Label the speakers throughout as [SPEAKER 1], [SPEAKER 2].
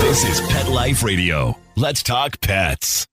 [SPEAKER 1] This is Pet Life Radio. Let's talk pets.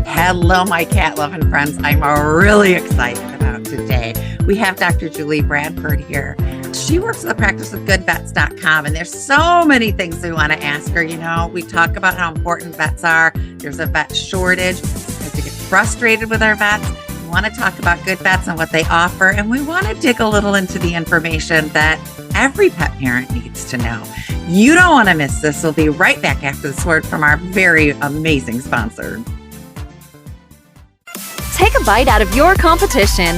[SPEAKER 2] Hello, my cat-loving friends. I'm really excited about today. We have Dr. Julie Bradford here. She works in the practice of Goodvets.com, and there's so many things we want to ask her. You know, we talk about how important vets are. There's a vet shortage. Sometimes we get frustrated with our vets. We want to talk about Goodvets and what they offer, and we want to dig a little into the information that every pet parent needs to know. You don't want to miss this. We'll be right back after this word from our very amazing sponsor.
[SPEAKER 3] Take a bite out of your competition.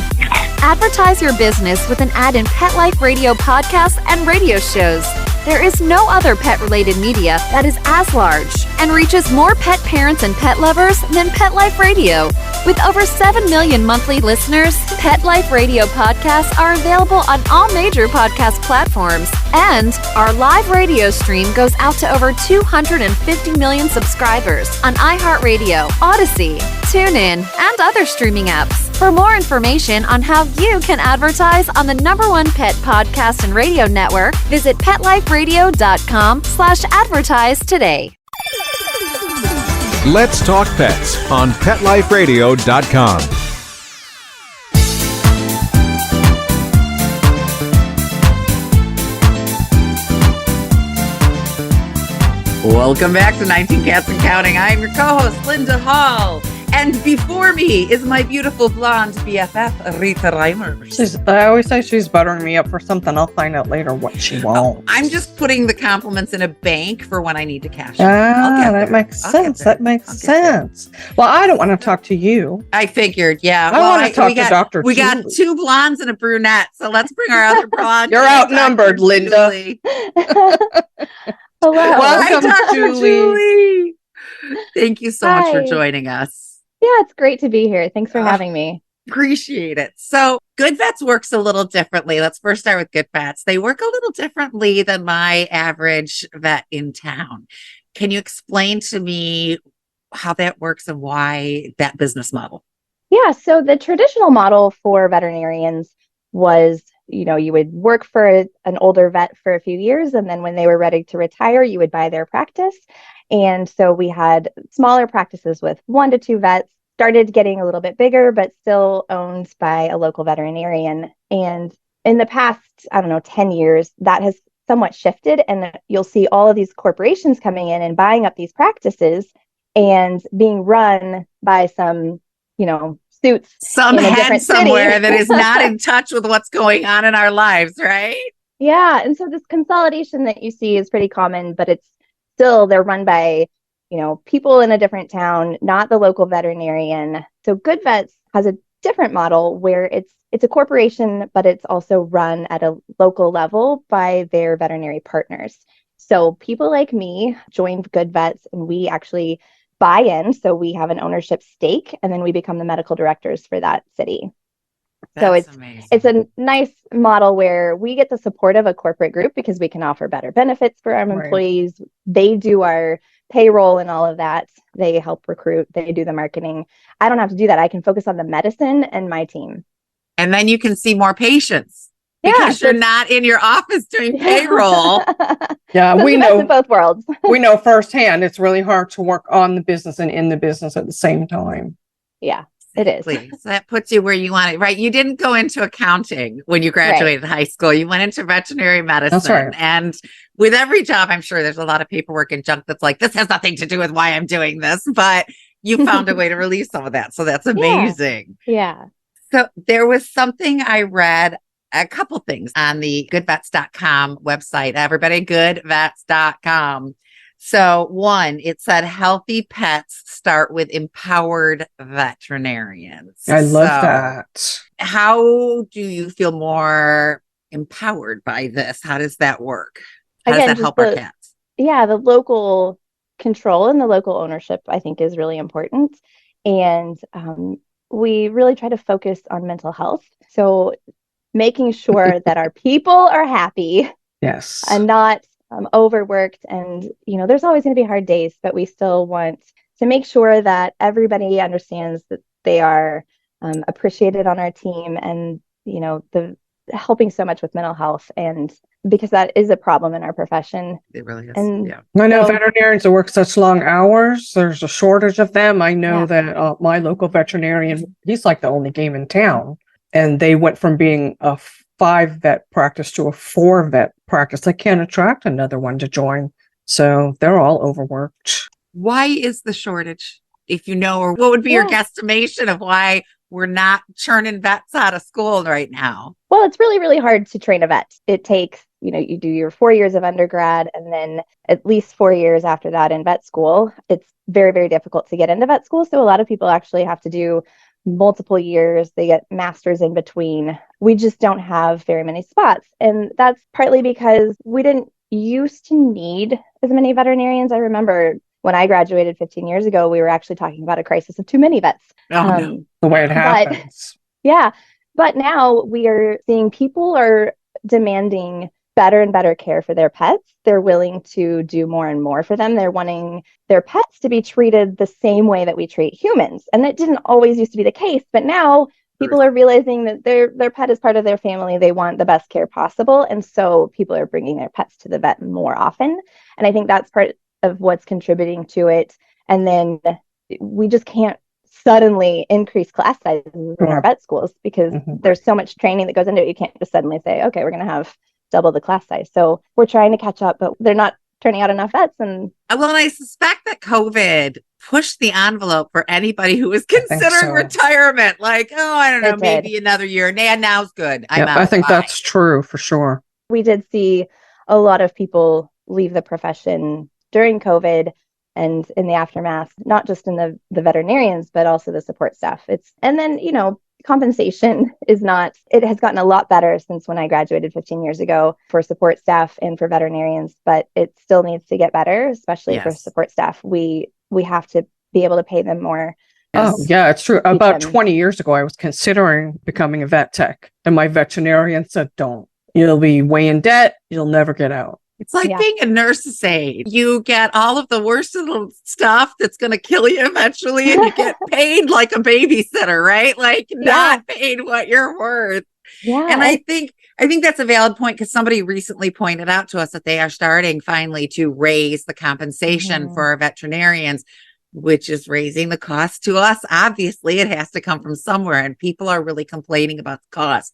[SPEAKER 3] Advertise your business with an ad in Pet Life Radio podcasts and radio shows. There is no other pet-related media that is as large and reaches more pet parents and pet lovers than Pet Life Radio. With over 7 million monthly listeners, Pet Life Radio podcasts are available on all major podcast platforms, and our live radio stream goes out to over 250 million subscribers on iHeartRadio, Odyssey, TuneIn, and other streaming apps. For more information on how you can advertise on the #1 pet podcast and radio network, visit PetLifeRadio.com/advertise today.
[SPEAKER 4] Let's Talk Pets on PetLifeRadio.com.
[SPEAKER 2] Welcome back to 19 Cats and Counting. I'm your co-host, Linda Hall. And before me is my beautiful blonde BFF, Rita Reimers.
[SPEAKER 5] I always say she's buttering me up for something. I'll find out later what she wants.
[SPEAKER 2] I'm just putting the compliments in a bank for when I need to cash them.
[SPEAKER 5] That makes sense. That makes sense. Well, I don't want to talk to you.
[SPEAKER 2] I figured, yeah.
[SPEAKER 5] I want to talk to Dr.
[SPEAKER 2] We got 2 blondes and a brunette, so let's bring our other blonde.
[SPEAKER 5] You're outnumbered, Linda.
[SPEAKER 6] Hello.
[SPEAKER 5] Welcome,
[SPEAKER 2] Hi, Dr. Julie. Thank you so much for
[SPEAKER 6] Hi.
[SPEAKER 2] joining us.
[SPEAKER 6] Yeah, it's great to be here. Thanks for having me.
[SPEAKER 2] Appreciate it. So Goodvets works a little differently. Let's first start with Goodvets. They work a little differently than my average vet in town. Can you explain to me how that works and why that business model?
[SPEAKER 6] Yeah, so the traditional model for veterinarians was, you would work for an older vet for a few years, and then when they were ready to retire, you would buy their practice. And so we had smaller practices with 1 to 2 vets, started getting a little bit bigger, but still owned by a local veterinarian. And in the past, 10 years, that has somewhat shifted. And you'll see all of these corporations coming in and buying up these practices and being run by some, suits.
[SPEAKER 2] Some head somewhere that is not in touch with what's going on in our lives, right?
[SPEAKER 6] Yeah. And so this consolidation that you see is pretty common, but it's still, they're run by, people in a different town, not the local veterinarian. So Goodvets has a different model where it's a corporation, but it's also run at a local level by their veterinary partners. So people like me joined Goodvets, and we actually buy in. So we have an ownership stake, and then we become the medical directors for that city.
[SPEAKER 2] That's
[SPEAKER 6] so
[SPEAKER 2] amazing.
[SPEAKER 6] It's a nice model where we get the support of a corporate group because we can offer better benefits for our employees. They do our payroll and all of that. They help recruit. They do the marketing. I don't have to do that. I can focus on the medicine and my team.
[SPEAKER 2] And then you can see more patients because you're not in your office doing payroll.
[SPEAKER 5] Yeah,
[SPEAKER 6] So
[SPEAKER 5] we
[SPEAKER 6] the best
[SPEAKER 5] know
[SPEAKER 6] of both worlds.
[SPEAKER 5] we know firsthand it's really hard to work on the business and in the business at the same time.
[SPEAKER 6] Yeah, it is.
[SPEAKER 2] So that puts you where you want it, right? You didn't go into accounting when you graduated high school. You went into veterinary medicine.
[SPEAKER 5] That's right.
[SPEAKER 2] And with every job, I'm sure there's a lot of paperwork and junk that's like, this has nothing to do with why I'm doing this, but you found a way to relieve some of that. So that's amazing.
[SPEAKER 6] Yeah.
[SPEAKER 2] So there was something I read, a couple things on the goodvets.com website. Everybody, goodvets.com. So 1, it said healthy pets start with empowered veterinarians.
[SPEAKER 5] I love that.
[SPEAKER 2] How do you feel more empowered by this? How does that work? How does that help our cats?
[SPEAKER 6] Yeah, the local control and the local ownership, I think, is really important. And we really try to focus on mental health. So making sure that our people are happy
[SPEAKER 5] Yes.
[SPEAKER 6] and not overworked, and there's always going to be hard days, but we still want to make sure that everybody understands that they are appreciated on our team, and the helping so much with mental health, and because that is a problem in our profession.
[SPEAKER 2] It really is.
[SPEAKER 6] And
[SPEAKER 2] yeah.
[SPEAKER 5] I know veterinarians that work such long hours. There's a shortage of them. I know that my local veterinarian, he's like the only game in town, and they went from being a 5-vet practice to a 4-vet practice. They can't attract another one to join, so they're all overworked.
[SPEAKER 2] Why is the shortage? If or what would be your guesstimation of why we're not churning vets out of school right now?
[SPEAKER 6] Well, it's really, really hard to train a vet. It takes, you do your 4 years of undergrad and then at least 4 years after that in vet school. It's very, very difficult to get into vet school. So a lot of people actually have to do multiple years. They get masters in between. We just don't have very many spots. And that's partly because we didn't used to need as many veterinarians. I remember when I graduated 15 years ago, we were actually talking about a crisis of too many vets.
[SPEAKER 2] No.
[SPEAKER 5] The way it happens.
[SPEAKER 6] But now we are seeing people are demanding better and better care for their pets. They're willing to do more and more for them. They're wanting their pets to be treated the same way that we treat humans. And that didn't always used to be the case, but now people are realizing that their pet is part of their family. They want the best care possible. And so people are bringing their pets to the vet more often. And I think that's part of what's contributing to it. And then we just can't suddenly increase class sizes in our vet schools because there's so much training that goes into it. You can't just suddenly say, okay, we're going to have double the class size. So we're trying to catch up, but they're not turning out enough vets. And
[SPEAKER 2] I suspect that COVID pushed the envelope for anybody who was considering retirement. Like, I don't know, maybe another year. Now's good.
[SPEAKER 5] I think that's true for sure.
[SPEAKER 6] We did see a lot of people leave the profession during COVID and in the aftermath, not just in the veterinarians, but also the support staff. Compensation it has gotten a lot better since when I graduated 15 years ago for support staff and for veterinarians, but it still needs to get better, especially for support staff. We have to be able to pay them more.
[SPEAKER 5] Oh, yeah, it's true. About 20 years ago, I was considering becoming a vet tech, and my veterinarian said, don't. You'll be way in debt. You'll never get out.
[SPEAKER 2] It's like being a nurse's aide. You get all of the worst little stuff that's going to kill you eventually, and you get paid like a babysitter, right? Like not paid what you're worth. Yeah. And I think that's a valid point because somebody recently pointed out to us that they are starting finally to raise the compensation for our veterinarians, which is raising the cost to us. Obviously, it has to come from somewhere, and people are really complaining about the cost.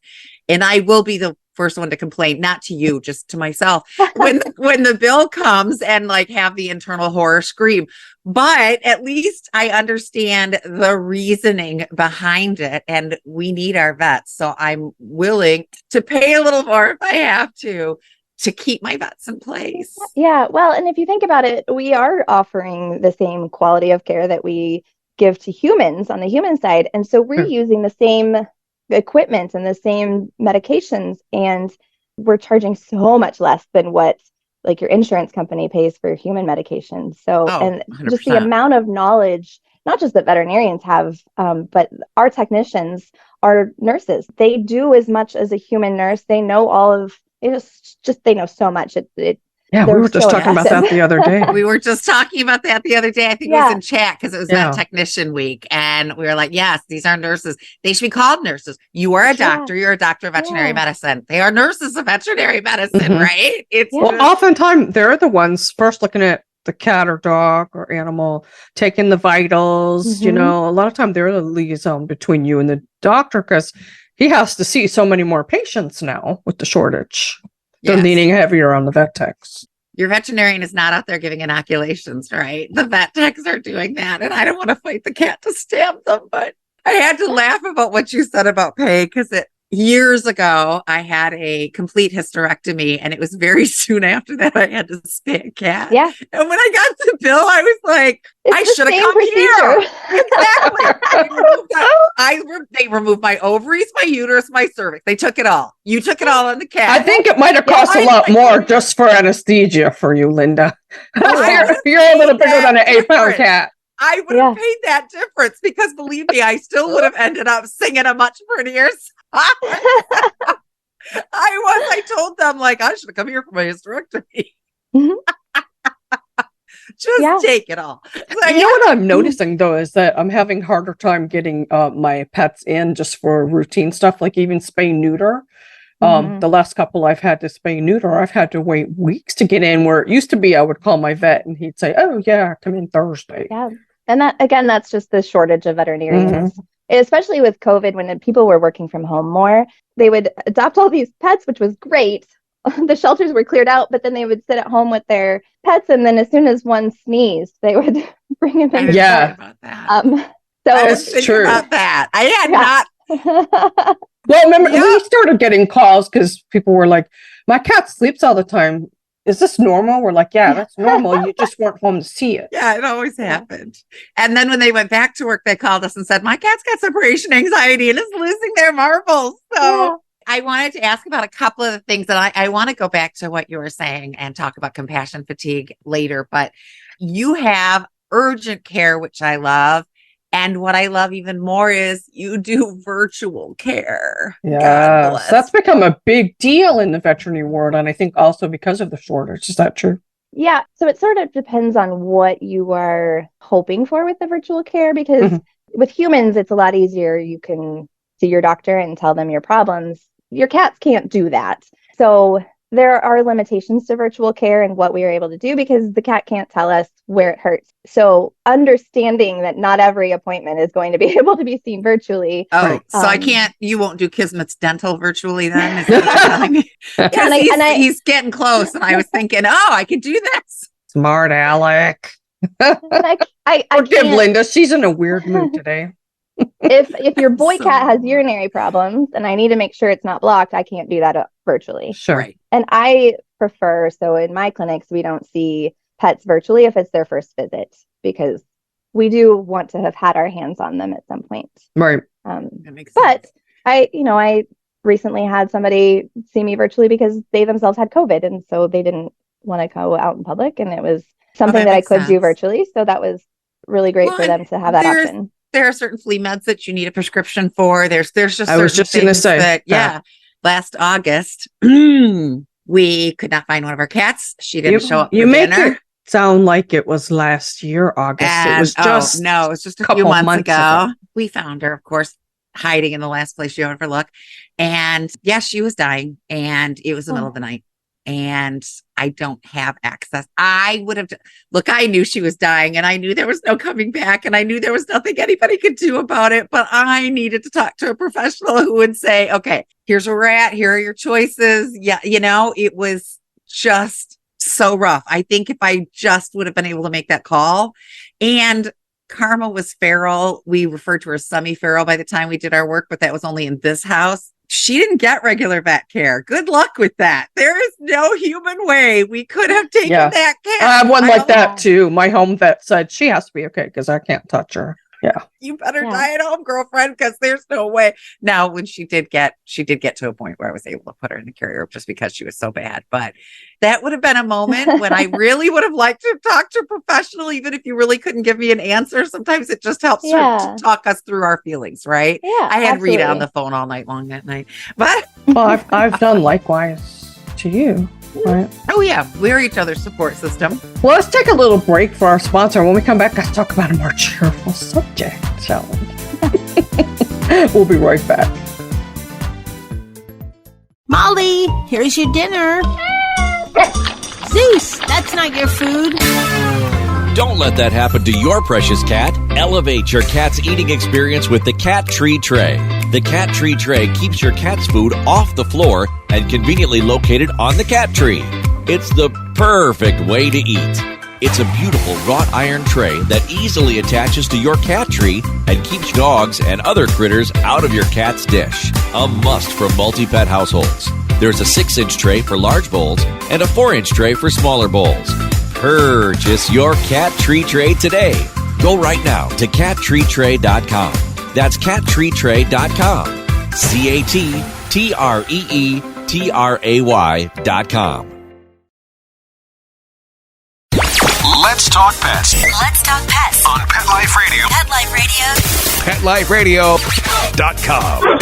[SPEAKER 2] And I will be the first one to complain, not to you, just to myself, when the bill comes and have the internal horror scream. But at least I understand the reasoning behind it, and we need our vets. So I'm willing to pay a little more if I have to keep my vets in place.
[SPEAKER 6] Yeah, well, and if you think about it, we are offering the same quality of care that we give to humans on the human side. And so we're using the same equipment and the same medications, and we're charging so much less than what your insurance company pays for human medications. So, and 100%. Just the amount of knowledge, not just that veterinarians have, but our technicians, our nurses, they do as much as a human nurse. They know all of it. They know so much.
[SPEAKER 5] Yeah, we were just talking about that the other day.
[SPEAKER 2] We were just talking about that the other day. I think it was in chat because it was Vet Technician Week. And we were like, yes, these are nurses. They should be called nurses. You are a doctor. You're a doctor of veterinary medicine. They are nurses of veterinary medicine, right?
[SPEAKER 5] Oftentimes they're the ones first looking at the cat or dog or animal, taking the vitals. A lot of time they're the liaison between you and the doctor because he has to see so many more patients now with the shortage. They're leaning heavier on the vet techs.
[SPEAKER 2] Your veterinarian is not out there giving inoculations, right? The vet techs are doing that. And I don't want to fight the cat to stab them, but I had to laugh about what you said about pay because years ago, I had a complete hysterectomy, and it was very soon after that I had to spay a cat.
[SPEAKER 6] Yeah.
[SPEAKER 2] And when I got the bill, I was like, I should have come here. Exactly. They removed my ovaries, my uterus, my cervix. They took it all. You took it all on the cat.
[SPEAKER 5] I think it might have cost a lot more just for anesthesia for you, Linda. You're a little bigger than an 8-pound cat.
[SPEAKER 2] I would have paid that difference because believe me, I still would have ended up singing a much prettier song. I told them I should have come here for my hysterectomy. Just take it all. So,
[SPEAKER 5] you know what I'm noticing though is that I'm having harder time getting my pets in just for routine stuff, like even spay neuter. The last couple I've had to spay neuter, I've had to wait weeks to get in, where it used to be I would call my vet and he'd say, "Oh yeah, come in Thursday."
[SPEAKER 6] Yeah. And that, again, that's just the shortage of veterinarians. Especially with COVID, when people were working from home more, they would adopt all these pets, which was great. The shelters were cleared out, but then they would sit at home with their pets, and then as soon as one sneezed, they would bring him in.
[SPEAKER 2] About that.
[SPEAKER 6] So
[SPEAKER 2] I was thinking about that. I had not.
[SPEAKER 5] Well, remember, we started getting calls because people were like, "My cat sleeps all the time. Is this normal?" We're like, "Yeah, that's normal. You just weren't home to see it."
[SPEAKER 2] Yeah, it always happened. And then when they went back to work, they called us and said, "My cat's got separation anxiety and is losing their marbles." So I wanted to ask about a couple of the things that I want to go back to what you were saying and talk about compassion fatigue later. But you have urgent care, which I love. And what I love even more is you do virtual care.
[SPEAKER 5] Yeah, that's become a big deal in the veterinary world. And I think also because of the shortage. Is that true?
[SPEAKER 6] Yeah. So it sort of depends on what you are hoping for with the virtual care, because with humans, it's a lot easier. You can see your doctor and tell them your problems. Your cats can't do that. So there are limitations to virtual care and what we are able to do, because the cat can't tell us where it hurts. So understanding that not every appointment is going to be able to be seen virtually.
[SPEAKER 2] Oh, so I can't, you won't do Kismet's dental virtually then? Is that what you're telling me? Because he's getting close. And I was thinking, I could do this.
[SPEAKER 5] Smart Alec.
[SPEAKER 6] I
[SPEAKER 5] Forgive Linda. She's in a weird mood today.
[SPEAKER 6] If your boy cat has urinary problems and I need to make sure it's not blocked, I can't do that virtually.
[SPEAKER 5] Sure. Right.
[SPEAKER 6] And I prefer, so in my clinics, we don't see pets virtually if it's their first visit, because we do want to have had our hands on them at some point.
[SPEAKER 5] Right.
[SPEAKER 2] That makes
[SPEAKER 6] but
[SPEAKER 2] sense.
[SPEAKER 6] I recently had somebody see me virtually because they themselves had COVID. And so they didn't want to go out in public. And it was something that I could do virtually. So that was really great for them to have that option.
[SPEAKER 2] There are certain flea meds that you need a prescription for. There's just
[SPEAKER 5] I was just going to say
[SPEAKER 2] that, last August, we could not find one of our cats. She didn't show up for dinner.
[SPEAKER 5] It sound like it was last year, August.
[SPEAKER 2] And,
[SPEAKER 5] it was just
[SPEAKER 2] no, it was just a few months ago. We found her, of course, hiding in the last place she ever looked. And she was dying, and it was the middle of the night. And I don't have access. I would have, I knew she was dying, and I knew there was no coming back, and I knew there was nothing anybody could do about it, but I needed to talk to a professional who would say, okay, here's where we're at. Here are your choices. Yeah. It was just so rough. I think if I just would have been able to make that call, and Karma was feral. We referred to her as semi-feral by the time we did our work, but that was only in this house. She didn't get regular vet care. Good luck with that. There is no human way we could have taken that cat.
[SPEAKER 5] I have one like that too. My home vet said she has to be okay because I can't touch her. Yeah.
[SPEAKER 2] You better die at home, girlfriend, because there's no way. Now, when she did get to a point where I was able to put her in the carrier just because she was so bad. But that would have been a moment when I really would have liked to talk to a professional, even if you really couldn't give me an answer. Sometimes it just helps to talk us through our feelings, right?
[SPEAKER 6] Yeah,
[SPEAKER 2] I had Rita on the phone all night long that night. But
[SPEAKER 5] I've done likewise to you. Right.
[SPEAKER 2] Oh, yeah. We're each other's support system.
[SPEAKER 5] Well, let's take a little break for our sponsor. When we come back, let's talk about a more cheerful subject, shall we? We'll be right back.
[SPEAKER 7] Molly, here's your dinner. Zeus, that's not your food.
[SPEAKER 1] Don't let that happen to your precious cat. Elevate your cat's eating experience with the Cat Tree Tray. The Cat Tree Tray keeps your cat's food off the floor and conveniently located on the cat tree. It's the perfect way to eat. It's a beautiful wrought iron tray that easily attaches to your cat tree and keeps dogs and other critters out of your cat's dish. A must for multi-pet households. There's a 6-inch tray for large bowls and a 4-inch tray for smaller bowls. Purchase your Cat Tree Tray today. Go right now to cattreetray.com. That's cattreetray.com. cattreetray.com.
[SPEAKER 8] Let's talk pets.
[SPEAKER 9] Let's talk pets
[SPEAKER 8] On Pet Life Radio.
[SPEAKER 9] Pet Life Radio.
[SPEAKER 8] PetLifeRadio.com.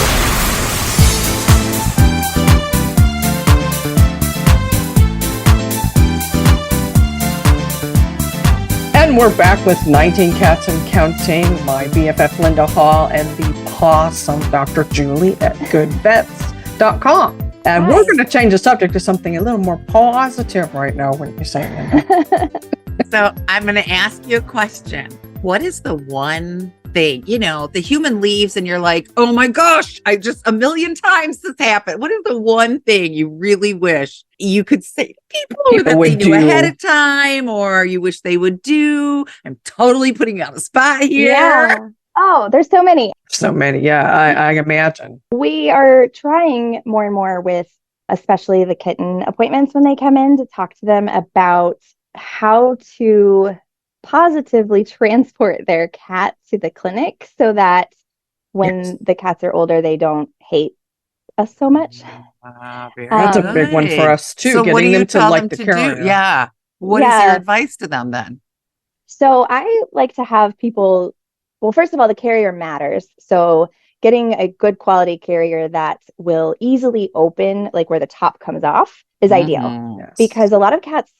[SPEAKER 5] we're back with 19 Cats and Counting, my BFF Linda Hall, and the awesome Dr. Julie at Goodvets.com. And we're going to change the subject to something a little more positive right now, wouldn't you say, Linda?
[SPEAKER 2] So I'm going to ask you a question. What is the one thing, the human leaves and you're like, oh my gosh, I just a million times this happened. What is the one thing you really wish you could say to people or that they knew ahead of time, or you wish they would do? I'm totally putting you on the spot here.
[SPEAKER 6] Yeah. Oh, there's so many.
[SPEAKER 5] So many. Yeah, I imagine.
[SPEAKER 6] We are trying more and more with, especially the kitten appointments when they come in, to talk to them about how to positively transport their cat to the clinic so that when the cats are older, they don't hate us so much.
[SPEAKER 5] That's a big one for us too.
[SPEAKER 2] So
[SPEAKER 5] getting them to like the carrier.
[SPEAKER 2] Yeah. What is your advice to them then?
[SPEAKER 6] So I like to have people, well, first of all, the carrier matters. So getting a good quality carrier that will easily open, like where the top comes off, is ideal. Because a lot of cats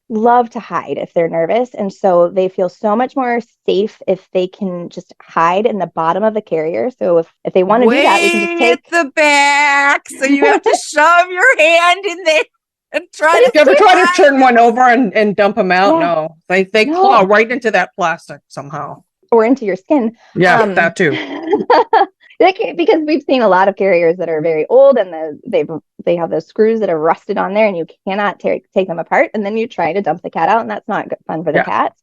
[SPEAKER 6] love to hide if they're nervous. And so they feel so much more safe if they can just hide in the bottom of the carrier. So if they want to do that, we can just take
[SPEAKER 2] the back. So you have to shove your hand in there and try to.
[SPEAKER 5] You ever try to turn one over and dump them out? No, they claw right into that plastic somehow.
[SPEAKER 6] Or into your skin.
[SPEAKER 5] Yeah, that too.
[SPEAKER 6] Because we've seen a lot of carriers that are very old and they have those screws that are rusted on there and you cannot take them apart. And then you try to dump the cat out, and that's not fun for the cat.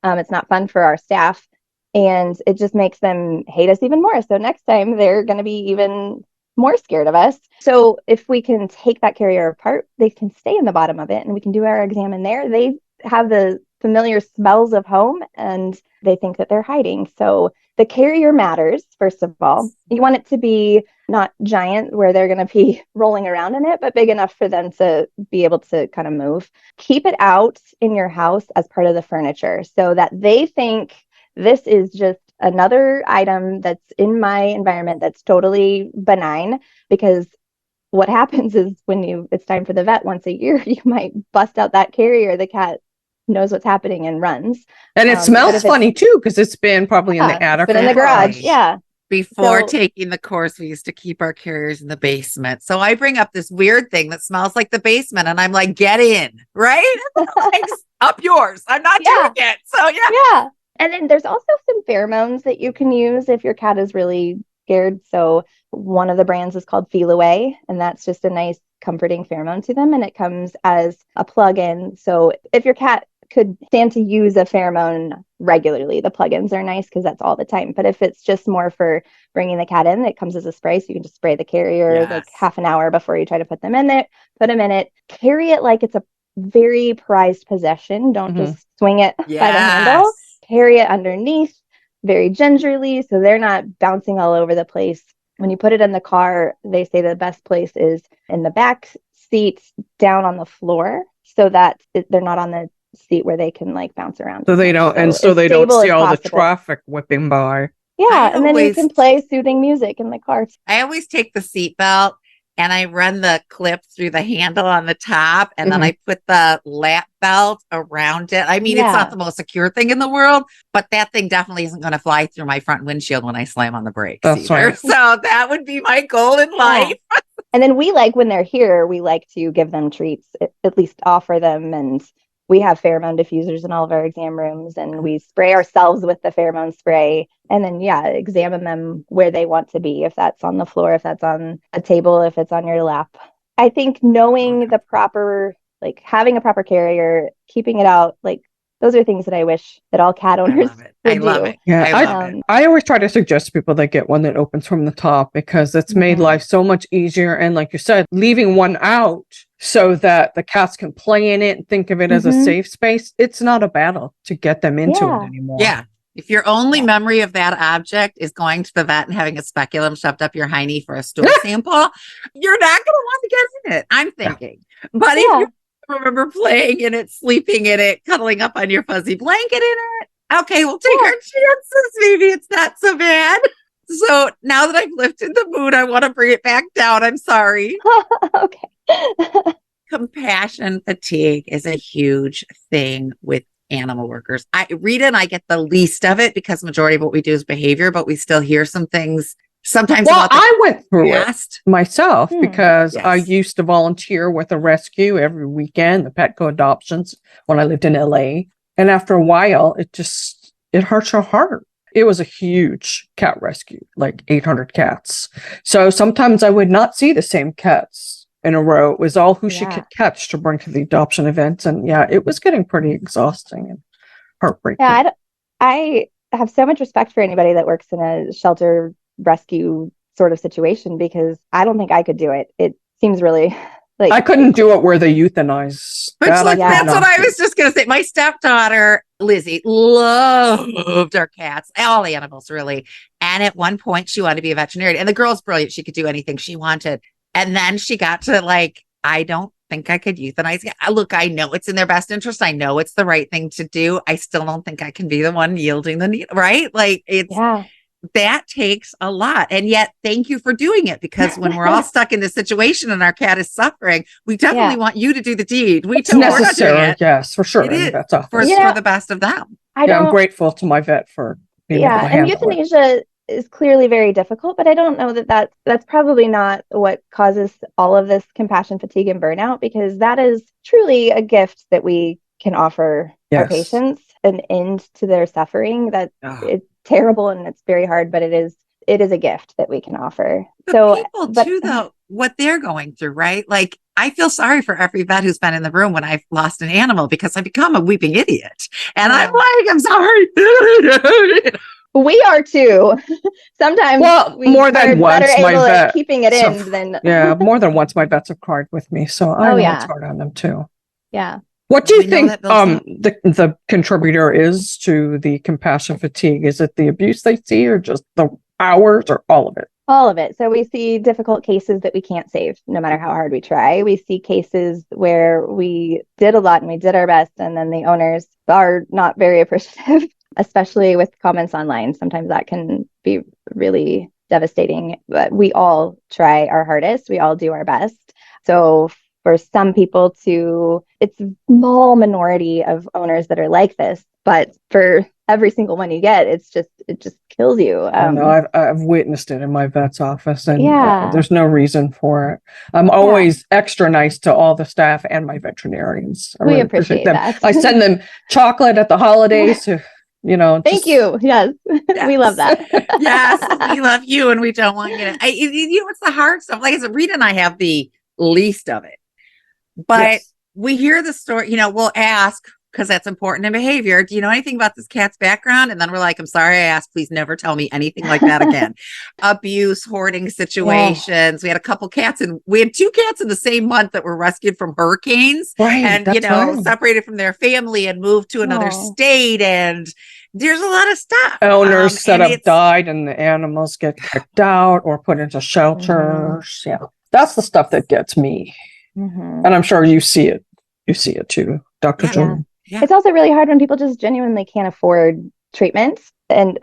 [SPEAKER 6] It's not fun for our staff, and it just makes them hate us even more. So next time they're going to be even more scared of us. So if we can take that carrier apart, they can stay in the bottom of it and we can do our exam in there. They have the familiar smells of home and they think that they're hiding. So the carrier matters, first of all. You want it to be not giant where they're going to be rolling around in it, but big enough for them to be able to kind of move. Keep it out in your house as part of the furniture so that they think this is just another item that's in my environment that's totally benign. Because what happens is when it's time for the vet once a year, you might bust out that carrier. The cat knows what's happening and runs.
[SPEAKER 5] And it smells funny too, because it's been probably in the attic.
[SPEAKER 6] But in the garage,
[SPEAKER 2] Before taking the course, we used to keep our carriers in the basement. So I bring up this weird thing that smells like the basement, and I'm like, get in, right? Like, up yours. I'm not doing it. So
[SPEAKER 6] yeah. And then there's also some pheromones that you can use if your cat is really scared. So one of the brands is called Feel Away, and that's just a nice comforting pheromone to them, and it comes as a plug-in. So if your cat could stand to use a pheromone regularly, the plugins are nice because that's all the time. But if it's just more for bringing the cat in, it comes as a spray, so you can just spray the carrier like half an hour before you try to put them in it. Put them in it. Carry it like it's a very prized possession. Don't just swing it by the handle. Carry it underneath very gingerly so they're not bouncing all over the place. When you put it in the car, they say the best place is in the back seat down on the floor so that they're not on the seat where they can like bounce around.
[SPEAKER 5] So they don't, and so they don't see all the traffic whipping by.
[SPEAKER 6] Yeah, and then you can play soothing music in the car.
[SPEAKER 2] I always take the seatbelt and I run the clip through the handle on the top, and then I put the lap belt around it. I mean, it's not the most secure thing in the world, but that thing definitely isn't going to fly through my front windshield when I slam on the brakes.
[SPEAKER 5] That's right.
[SPEAKER 2] So that would be my goal in life.
[SPEAKER 6] And then when they're here, we like to give them treats, at least offer them. And we have pheromone diffusers in all of our exam rooms, and we spray ourselves with the pheromone spray, and then examine them where they want to be, if that's on the floor, if that's on a table, if it's on your lap. I think knowing the proper, like having a proper carrier, keeping it out, like those are things that I wish that all cat owners would do.
[SPEAKER 2] I love it.
[SPEAKER 5] I always try to suggest to people that get one that opens from the top, because it's made life so much easier. And like you said, leaving one out so that the cats can play in it and think of it as a safe space. It's not a battle to get them into it anymore.
[SPEAKER 2] Yeah. If your only memory of that object is going to the vet and having a speculum shoved up your hiney for a stool sample, you're not going to want to get in it, I'm thinking. But if you remember playing in it, sleeping in it, cuddling up on your fuzzy blanket in it, okay, we'll take our chances. Maybe it's not so bad. So now that I've lifted the mood, I want to bring it back down. I'm sorry.
[SPEAKER 6] Okay.
[SPEAKER 2] Compassion fatigue is a huge thing with animal workers. Rita and I get the least of it because majority of what we do is behavior, but we still hear some things sometimes.
[SPEAKER 5] Well,
[SPEAKER 2] about the
[SPEAKER 5] I went through
[SPEAKER 2] past.
[SPEAKER 5] it myself because I
[SPEAKER 2] Yes.
[SPEAKER 5] used to volunteer with a rescue every weekend, the Petco adoptions, when I lived in LA. And after a while, it hurts your heart. It was a huge cat rescue, like 800 cats. So sometimes I would not see the same cats in a row. It was all who she could catch to bring to the adoption events. And yeah, it was getting pretty exhausting and heartbreaking.
[SPEAKER 6] Yeah, I have so much respect for anybody that works in a shelter rescue sort of situation because I don't think I could do it. It seems really like
[SPEAKER 5] I couldn't do it where they euthanize.
[SPEAKER 2] That's what I was just going to say. My stepdaughter, Lizzie, loved our cats, all animals really. And at one point she wanted to be a veterinarian, and the girl's brilliant. She could do anything she wanted. And then she got to like, I don't think I could euthanize. Look, I know it's in their best interest. I know it's the right thing to do. I still don't think I can be the one yielding the needle, right? Like that takes a lot. And yet, thank you for doing it, because when we're all stuck in this situation and our cat is suffering, we definitely want you to do the deed.
[SPEAKER 5] It's necessary, yes, for sure.
[SPEAKER 2] It is
[SPEAKER 5] That's
[SPEAKER 2] for the best of them.
[SPEAKER 5] I'm grateful to my vet for being able to handle
[SPEAKER 6] euthanasia is clearly very difficult, but I don't know that that's probably not what causes all of this compassion fatigue and burnout, because that is truly a gift that we can offer our patients, an end to their suffering. That it's terrible and it's very hard, but it is a gift that we can offer.
[SPEAKER 2] People too, though, what they're going through, right? Like, I feel sorry for every vet who's been in the room when I've lost an animal, because I become a weeping idiot. And I'm like, I'm sorry.
[SPEAKER 6] We are too. Sometimes
[SPEAKER 5] more than once my vet
[SPEAKER 6] keeping it in than
[SPEAKER 5] more than once my vets have cried with me. So I know it's hard on them too.
[SPEAKER 6] Yeah.
[SPEAKER 5] What do you think the contributor is to the compassion fatigue? Is it the abuse they see, or just the hours, or all of it?
[SPEAKER 6] All of it. So we see difficult cases that we can't save no matter how hard we try. We see cases where we did a lot and we did our best, and then the owners are not very appreciative, especially with comments online. Sometimes that can be really devastating, but we all try our hardest. We all do our best. So for some people it's a small minority of owners that are like this, but for every single one you get, it just kills you.
[SPEAKER 5] I've witnessed it in my vet's office, and there's no reason for it. I'm always extra nice to all the staff and my veterinarians. I really appreciate them.
[SPEAKER 6] That.
[SPEAKER 5] I send them chocolate at the holidays to,
[SPEAKER 6] Thank you. Yes. We love that.
[SPEAKER 2] Yes. We love you, and we don't want you to. It's the hard stuff. Like I said, Rita and I have the least of it, but we hear the story, we'll ask, because that's important in behavior. Do you know anything about this cat's background? And then we're like, I'm sorry I asked. Please never tell me anything like that again. Abuse, hoarding situations. We had a couple cats, and we had 2 cats in the same month that were rescued from hurricanes, and separated from their family and moved to another state. And there's a lot of stuff.
[SPEAKER 5] Owners that have died, and the animals get kicked out or put into shelters. Yeah, that's the stuff that gets me. And I'm sure you see it. You see it too, Dr. Jordan.
[SPEAKER 6] Yeah. It's also really hard when people just genuinely can't afford treatment. And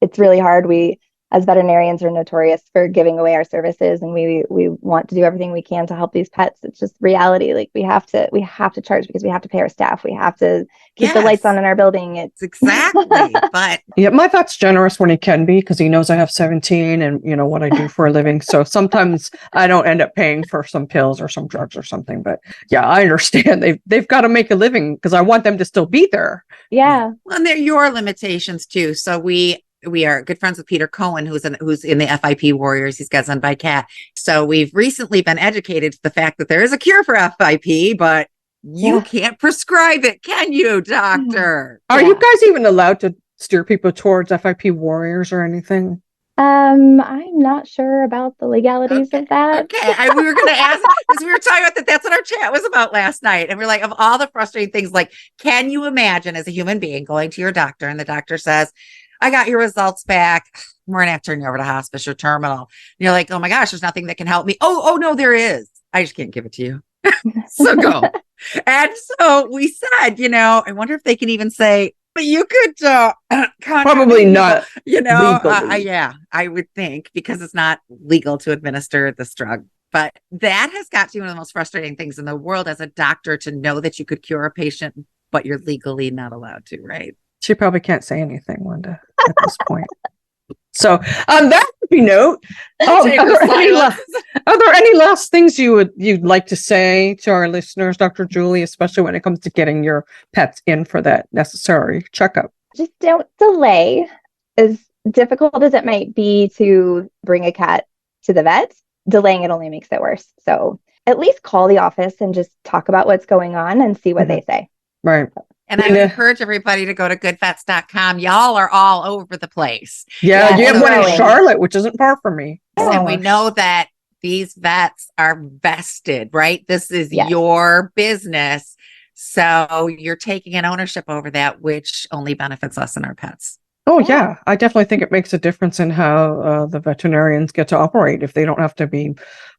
[SPEAKER 6] it's really hard. We, as veterinarians, are notorious for giving away our services, and we want to do everything we can to help these pets. It's just reality. Like we have to charge because we have to pay our staff. We have to keep the lights on in our building. It's
[SPEAKER 2] exactly. But
[SPEAKER 5] my vet's generous when he can be, because he knows I have 17 and what I do for a living. So sometimes I don't end up paying for some pills or some drugs or something. But I understand they've got to make a living, because I want them to still be there.
[SPEAKER 6] Yeah.
[SPEAKER 2] Well, and they're your limitations too. So we are good friends with Peter Cohen, who's in the FIP Warriors. He's got by Cat. So we've recently been educated to the fact that there is a cure for FIP, but you can't prescribe it, can you, doctor?
[SPEAKER 5] Are you guys even allowed to steer people towards FIP Warriors or anything?
[SPEAKER 6] I'm not sure about the legalities of that.
[SPEAKER 2] Okay, we were going to ask, because we were talking about that. That's what our chat was about last night. And we're like, of all the frustrating things, like, can you imagine as a human being going to your doctor and the doctor says, I got your results back. We're going to have to turn you over to hospice or terminal. And you're like, oh my gosh, there's nothing that can help me. Oh no, there is. I just can't give it to you. So go. And so we said, I wonder if they can even say, but you could
[SPEAKER 5] probably not.
[SPEAKER 2] I would think, because it's not legal to administer this drug. But that has got to be one of the most frustrating things in the world as a doctor, to know that you could cure a patient but you're legally not allowed to, right?
[SPEAKER 5] She probably can't say anything, Linda, at this point. So on that happy note, are there any last things you'd like to say to our listeners, Dr. Julie, especially when it comes to getting your pets in for that necessary checkup?
[SPEAKER 6] Just don't delay. As difficult as it might be to bring a cat to the vet, delaying it only makes it worse. So at least call the office and just talk about what's going on and see what they say.
[SPEAKER 5] Right.
[SPEAKER 2] And I would encourage everybody to go to goodvets.com. Y'all are all over the place.
[SPEAKER 5] Yeah, you have one in Charlotte, which isn't far from me.
[SPEAKER 2] And we know that these vets are vested, right? This is your business. So you're taking an ownership over that, which only benefits us and our pets.
[SPEAKER 5] Oh, yeah. I definitely think it makes a difference in how the veterinarians get to operate if they don't have to be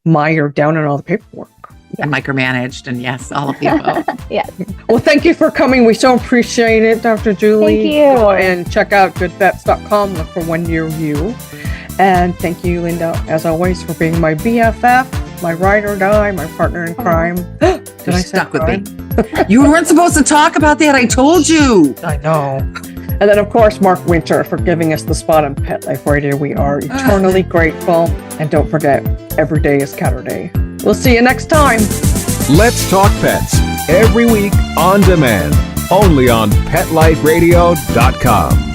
[SPEAKER 5] mired down in all the paperwork.
[SPEAKER 2] And micromanaged, and yes, all of the above.
[SPEAKER 6] Yes.
[SPEAKER 5] Well, thank you for coming. We so appreciate it, Dr. Julie.
[SPEAKER 6] Thank you.
[SPEAKER 5] Go and check out goodvets.com. Look for one near you. And thank you, Linda, as always, for being my BFF, my ride or die, my partner in crime. Did I
[SPEAKER 2] stuck with me? You weren't supposed to talk about that. I told you.
[SPEAKER 5] I know. And then, of course, Mark Winter for giving us the spot on Pet Life Radio. We are eternally grateful. And don't forget, every day is Catter Day. We'll see you next time.
[SPEAKER 4] Let's Talk Pets, every week on demand, only on PetLifeRadio.com.